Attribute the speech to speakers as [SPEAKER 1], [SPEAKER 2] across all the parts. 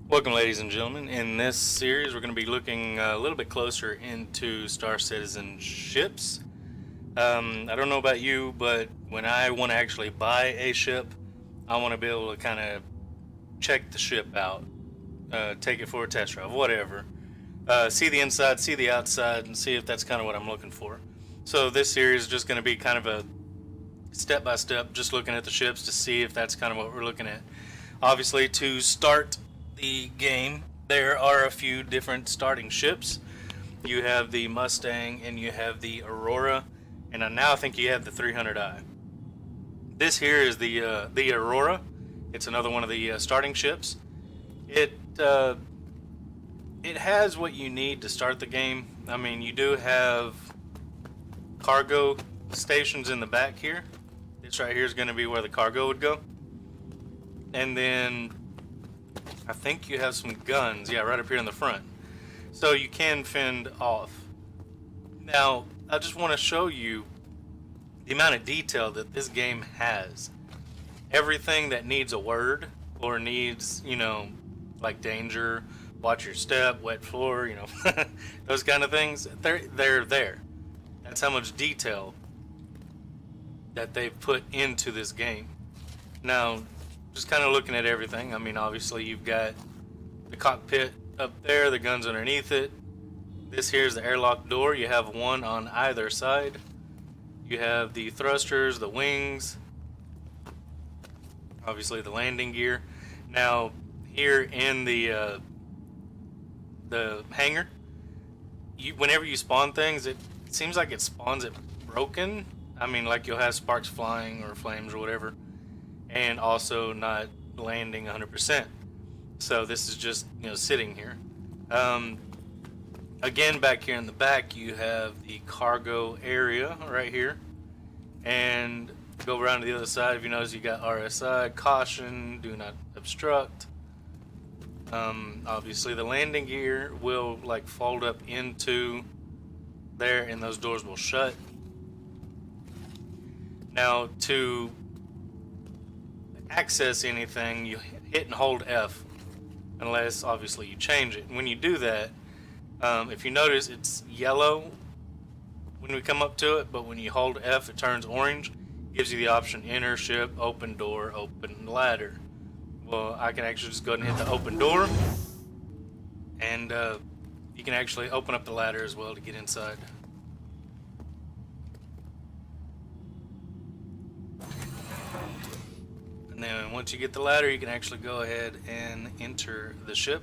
[SPEAKER 1] Welcome, ladies and gentlemen. In this series, we're going to be looking a little bit closer into Star Citizen ships. I don't know about you, but when I want to actually buy a ship, I want to be able to kind of check the ship out, take it for a test drive, whatever. See the inside, see the outside, and see if that's kind of what I'm looking for. So this series is just going to be kind of a step by step, just looking at the ships to see if that's kind of what we're looking at. Obviously, to start the game, there are a few different starting ships. You have the Mustang and you have the Aurora, and now I think you have the 300i. This here is the Aurora. It's another one of the starting ships. It has what you need to start the game. I mean, you do have cargo stations in the back here. This right here is going to be where the cargo would go. And then I think you have some guns, yeah, right up here in the front. So you can fend off. Now, I just want to show you the amount of detail that this game has. Everything that needs a word or needs, like danger, watch your step, wet floor, those kind of things, they're there. That's how much detail that they've put into this game. Now, just kind of looking at everything, I mean, obviously you've got the cockpit up there, the guns underneath it. This here's the airlock door. You have one on either side. You have the thrusters, the wings, obviously the landing gear. Now, here in the hangar, whenever you spawn things, it seems like it spawns it broken. I mean, like you'll have sparks flying or flames or whatever, and also not landing 100%. So this is just sitting here. Again, back here in the back, you have the cargo area right here, and go around to the other side. If you notice, you got RSI, caution, do not obstruct. Obviously, the landing gear will like fold up into there, and those doors will shut. Now, to access anything, you hit and hold F, unless obviously you change it. And when you do that, if you notice, it's yellow when we come up to it, but when you hold F, it turns orange. Gives you the option: enter ship, open door, open ladder. Well, I can actually just go ahead and hit the open door, and you can actually open up the ladder as well to get inside. And then once you get the ladder, you can actually go ahead and enter the ship.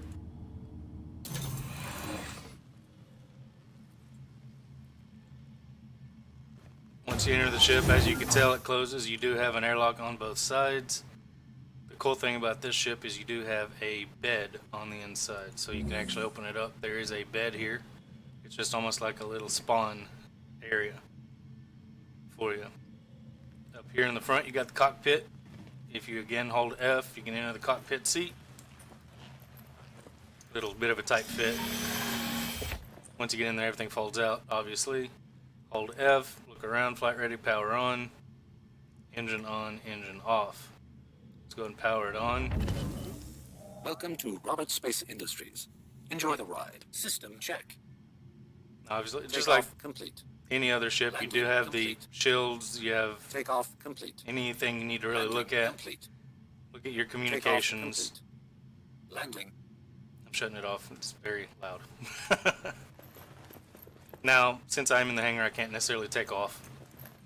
[SPEAKER 1] Once you enter the ship, as you can tell, it closes. You do have an airlock on both sides. The cool thing about this ship is you do have a bed on the inside, so you can actually open it up. There is a bed here. It's just almost like a little spawn area for you. Up here in the front, you got the cockpit. If you again hold F, you can enter the cockpit seat. Little bit of a tight fit. Once you get in there, everything folds out, obviously. Hold F, look around, flight ready, power on. Engine on, engine off. Let's go ahead and power it on.
[SPEAKER 2] Welcome to Roberts Space Industries. Enjoy the ride. System check.
[SPEAKER 1] Obviously, just
[SPEAKER 2] Takeoff
[SPEAKER 1] like
[SPEAKER 2] complete.
[SPEAKER 1] any other ship, you do have the shields, you have
[SPEAKER 2] Takeoff complete.
[SPEAKER 1] anything you need to really
[SPEAKER 2] Landing
[SPEAKER 1] look at.
[SPEAKER 2] Complete.
[SPEAKER 1] Look at your
[SPEAKER 2] Takeoff
[SPEAKER 1] communications.
[SPEAKER 2] complete. Landing.
[SPEAKER 1] I'm shutting it off, it's very loud. Now, since I'm in the hangar, I can't necessarily take off,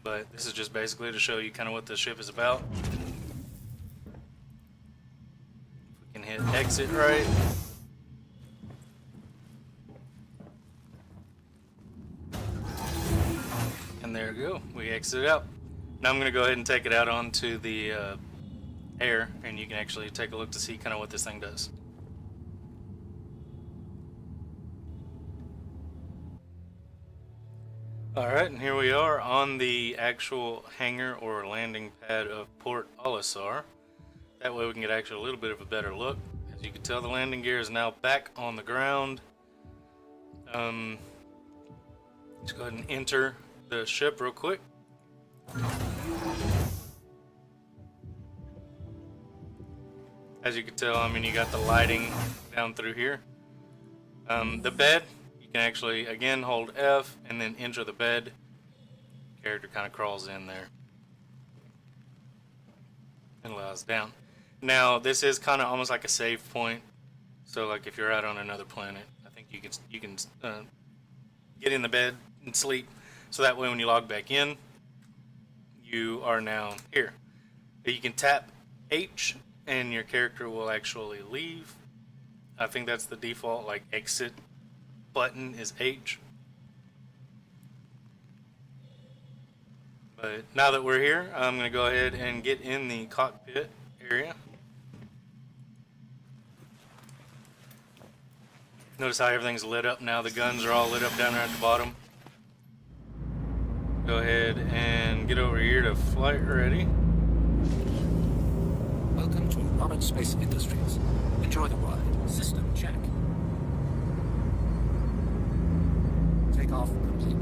[SPEAKER 1] but this is just basically to show you kind of what the ship is about. If we can hit exit right. And there we go, we exit out. Now I'm going to go ahead and take it out onto the air, and you can actually take a look to see kind of what this thing does. Alright, and here we are on the actual hangar or landing pad of Port Olisar. That way we can get actually a little bit of a better look. As you can tell, the landing gear is now back on the ground. Let's go ahead and enter the ship real quick. As you can tell, I mean, you got the lighting down through here. The bed, you can actually, again, hold F and then enter the bed. Character kind of crawls in there and allows down. Now, this is kind of almost like a save point. So, like, if you're out on another planet, I think you can get in the bed and sleep. So that way, when you log back in, you are now here. You can tap H and your character will actually leave. I think that's the default, like, exit button is H. But now that we're here, I'm going to go ahead and get in the cockpit area. Notice how everything's lit up now. The guns are all lit up down there at the bottom. Go ahead and get over here to flight ready.
[SPEAKER 2] Welcome to Robert Space Industries. Enjoy the ride. System check. Takeoff complete.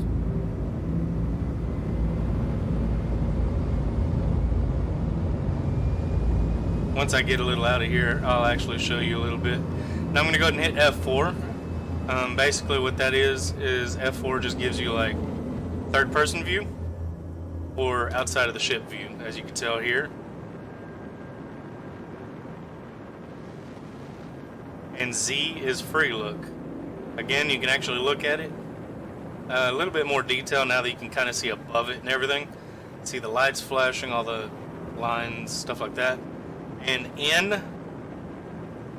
[SPEAKER 1] Once I get a little out of here, I'll actually show you a little bit. Now I'm going to go ahead and hit F4. Basically what that is F4 just gives you like third person view or outside of the ship view, as you can tell here. And Z is free look. Again, you can actually look at it a little bit more detail now that you can kind of see above it and everything. See the lights flashing, all the lines, stuff like that. And N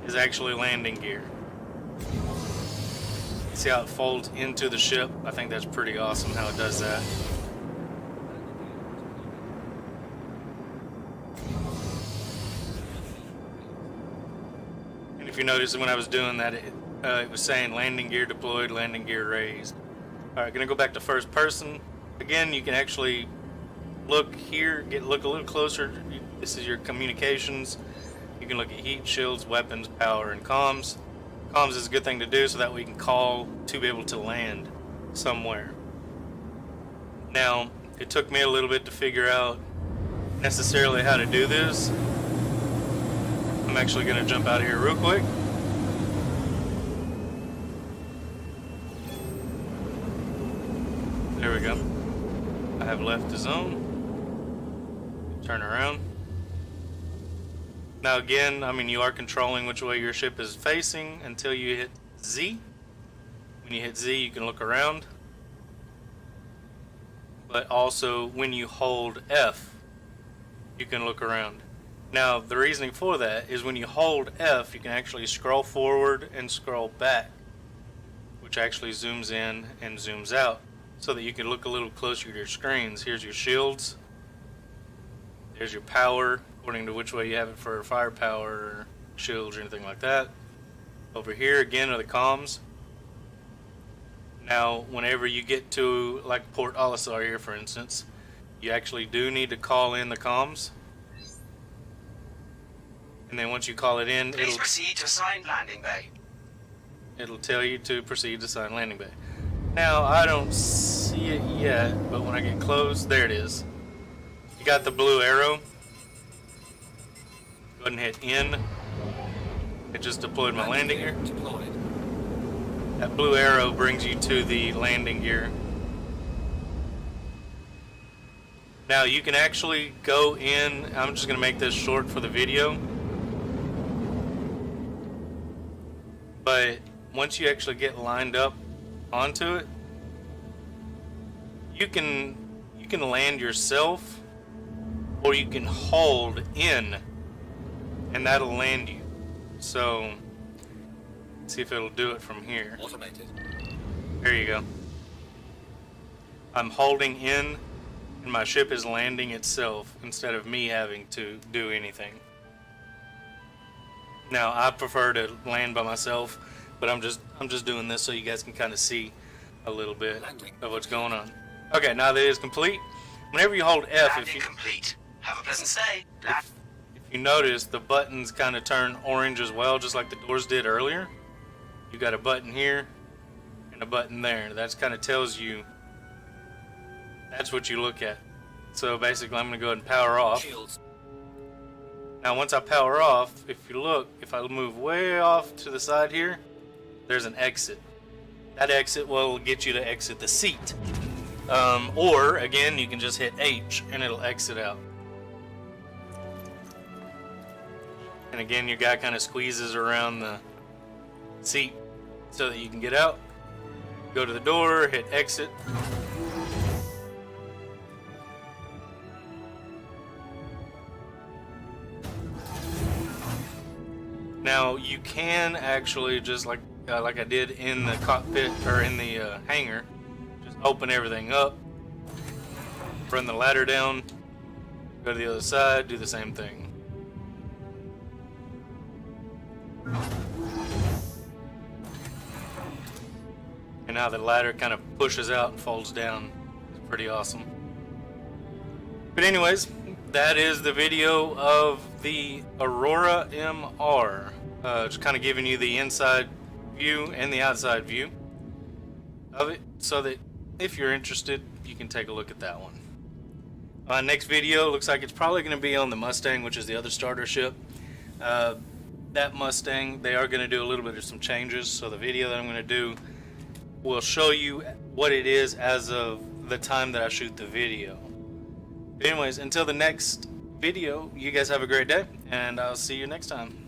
[SPEAKER 1] is actually landing gear. See how it folds into the ship? I think that's pretty awesome how it does that. And if you notice, when I was doing that, it was saying landing gear deployed, landing gear raised. Alright, gonna go back to first person. Again, you can actually look here, look a little closer. This is your communications. You can look at heat, shields, weapons, power, and comms. Comms is a good thing to do so that we can call to be able to land somewhere. Now, it took me a little bit to figure out necessarily how to do this. I'm actually going to jump out of here real quick. There we go. I have left the zone. Turn around. Now again, I mean, you are controlling which way your ship is facing until you hit Z. When you hit Z, you can look around. But also, when you hold F, you can look around. Now, the reasoning for that is when you hold F, you can actually scroll forward and scroll back, which actually zooms in and zooms out, so that you can look a little closer to your screens. Here's your shields. There's your power, according to which way you have it for firepower or shields or anything like that. Over here again are the comms. Now, whenever you get to like Port Olisar here, for instance, you actually do need to call in the comms. And then once you call it in,
[SPEAKER 3] Please proceed to assigned landing bay.
[SPEAKER 1] It'll tell you to proceed to assigned landing bay. Now, I don't see it yet, but when I get close, there it is. You got the blue arrow. Go ahead and hit N. It just deployed my landing gear.
[SPEAKER 2] Deployed.
[SPEAKER 1] That blue arrow brings you to the landing gear. Now you can actually go in, I'm just going to make this short for the video. But once you actually get lined up onto it, you can land yourself, or you can hold in and that'll land you. So let's see if it'll do it from here.
[SPEAKER 2] Automated.
[SPEAKER 1] There you go. I'm holding in and my ship is landing itself instead of me having to do anything. Now I prefer to land by myself, but I'm just doing this so you guys can kind of see a little bit of what's going on. Okay, now that it is complete. Whenever you hold F,
[SPEAKER 3] Landing complete. Have a pleasant stay.
[SPEAKER 1] if you notice, the buttons kind of turn orange as well, just like the doors did earlier. You got a button here and a button there. That kind of tells you that's what you look at. So basically, I'm going to go ahead and power off.
[SPEAKER 2] Shields.
[SPEAKER 1] Now once I power off, if you look, if I move way off to the side here, there's an exit. That exit will get you to exit the seat. Or again, you can just hit H and it'll exit out. And again, your guy kind of squeezes around the seat so that you can get out. Go to the door, hit exit. Now you can actually, just like I did in the cockpit or in the hangar, just open everything up, run the ladder down, go to the other side, do the same thing. And now the ladder kind of pushes out and folds down. It's pretty awesome. But anyways, that is the video of the Aurora MR. Just kind of giving you the inside view and the outside view of it, so that if you're interested, you can take a look at that one. Next video looks like it's probably going to be on the Mustang, which is the other starter ship. That Mustang, they are going to do a little bit of some changes, so the video that I'm going to do will show you what it is as of the time that I shoot the video. But anyways, until the next video, you guys have a great day, and I'll see you next time.